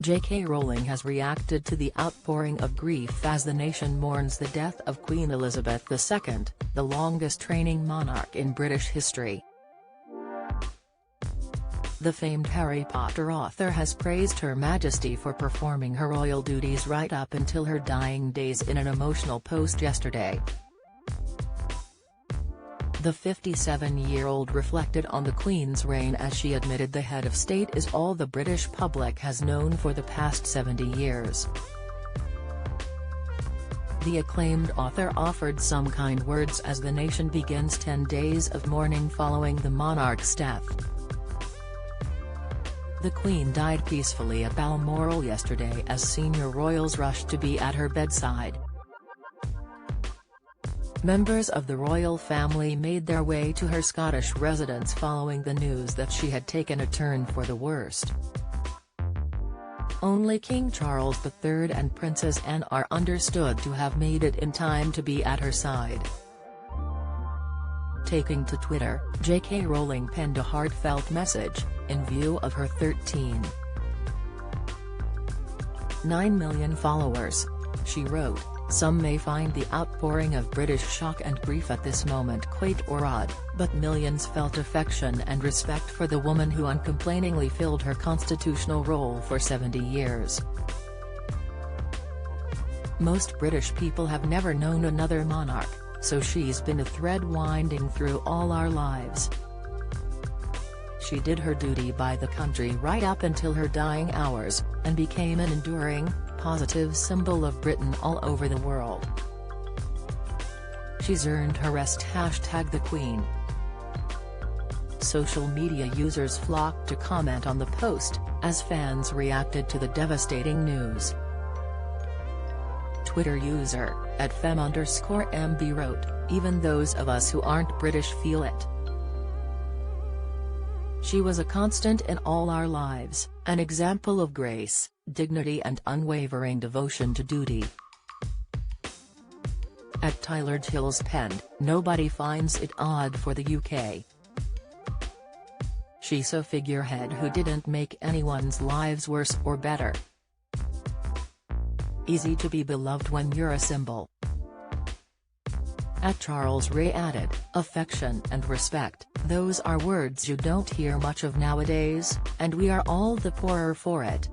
JK Rowling has reacted to the outpouring of grief as the nation mourns the death of Queen Elizabeth II, the longest-reigning monarch in British history. The famed Harry Potter author has praised Her Majesty for performing her royal duties right up until her dying days in an emotional post yesterday. The 57-year-old reflected on the Queen's reign as she admitted the head of state is all the British public has known for the past 70 years. The acclaimed author offered some kind words as the nation begins 10 days of mourning following the monarch's death. The Queen died peacefully at Balmoral yesterday as senior royals rushed to be at her bedside. Members of the royal family made their way to her Scottish residence following the news that she had taken a turn for the worst. Only King Charles III and Princess Anne are understood to have made it in time to be at her side. Taking to Twitter, JK Rowling penned a heartfelt message, in view of her 13.9 million followers. She wrote, "Some may find the outpouring of British shock and grief at this moment quaint or odd, but millions felt affection and respect for the woman who uncomplainingly filled her constitutional role for 70 years. Most British people have never known another monarch, so she's been a thread winding through all our lives. She did her duty by the country right up until her dying hours, and became an enduring, positive symbol of Britain all over the world. She's earned her rest. #The Queen." Social media users flocked to comment on the post, as fans reacted to the devastating news. Twitter user, @fem_MB wrote, "Even those of us who aren't British feel it. She was a constant in all our lives, an example of grace, dignity and unwavering devotion to duty." Tyler Hills penned, "Nobody finds it odd for the UK. She's a figurehead who didn't make anyone's lives worse or better. Easy to be beloved when you're a symbol." Charles Ray added, "Affection and respect, those are words you don't hear much of nowadays, and we are all the poorer for it.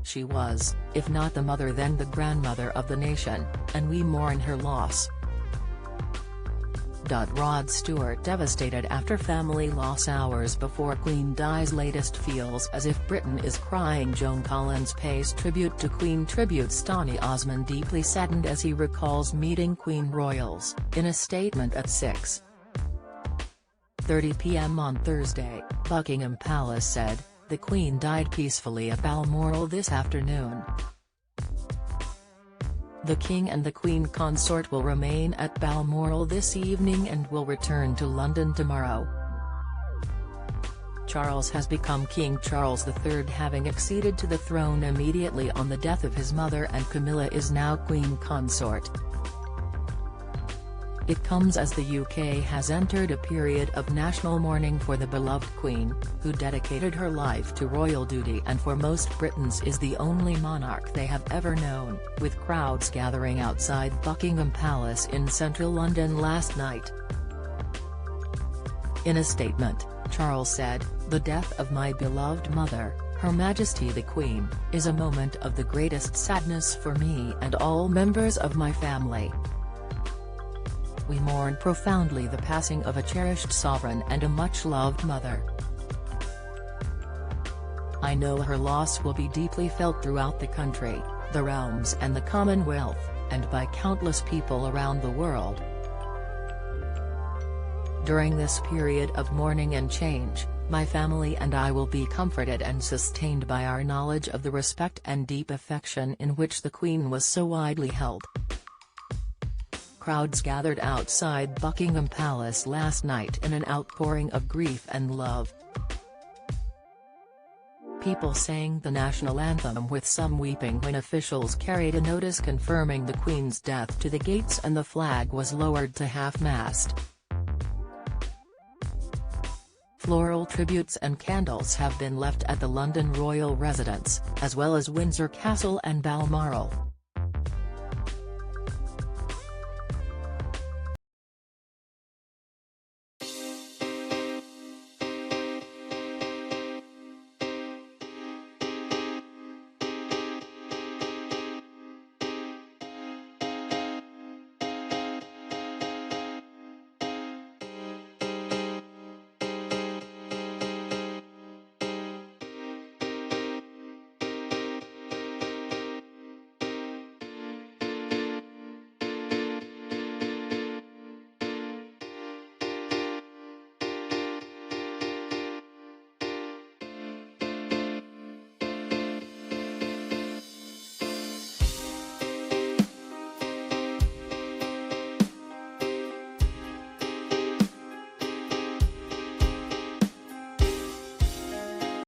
She was, if not the mother then the grandmother of the nation, and we mourn her loss." Rod Stewart devastated after family loss hours before Queen dies. Latest feels as if Britain is crying. Joan Collins pays tribute to Queen. Tributes Tony Osmond deeply saddened as he recalls meeting Queen royals. In a statement at 6:30 p.m. on Thursday, Buckingham Palace said, "The Queen died peacefully at Balmoral this afternoon. The King and the Queen consort will remain at Balmoral this evening and will return to London tomorrow." Charles has become King Charles III, having acceded to the throne immediately on the death of his mother, and Camilla is now Queen consort. It comes as the UK has entered a period of national mourning for the beloved Queen, who dedicated her life to royal duty and for most Britons is the only monarch they have ever known, with crowds gathering outside Buckingham Palace in central London last night. In a statement, Charles said, "The death of my beloved mother, Her Majesty the Queen, is a moment of the greatest sadness for me and all members of my family. We mourn profoundly the passing of a cherished sovereign and a much-loved mother. I know her loss will be deeply felt throughout the country, the realms and the Commonwealth, and by countless people around the world. During this period of mourning and change, my family and I will be comforted and sustained by our knowledge of the respect and deep affection in which the Queen was so widely held." Crowds gathered outside Buckingham Palace last night in an outpouring of grief and love. People sang the national anthem with some weeping when officials carried a notice confirming the Queen's death to the gates and the flag was lowered to half-mast. Floral tributes and candles have been left at the London royal residence, as well as Windsor Castle and Balmoral.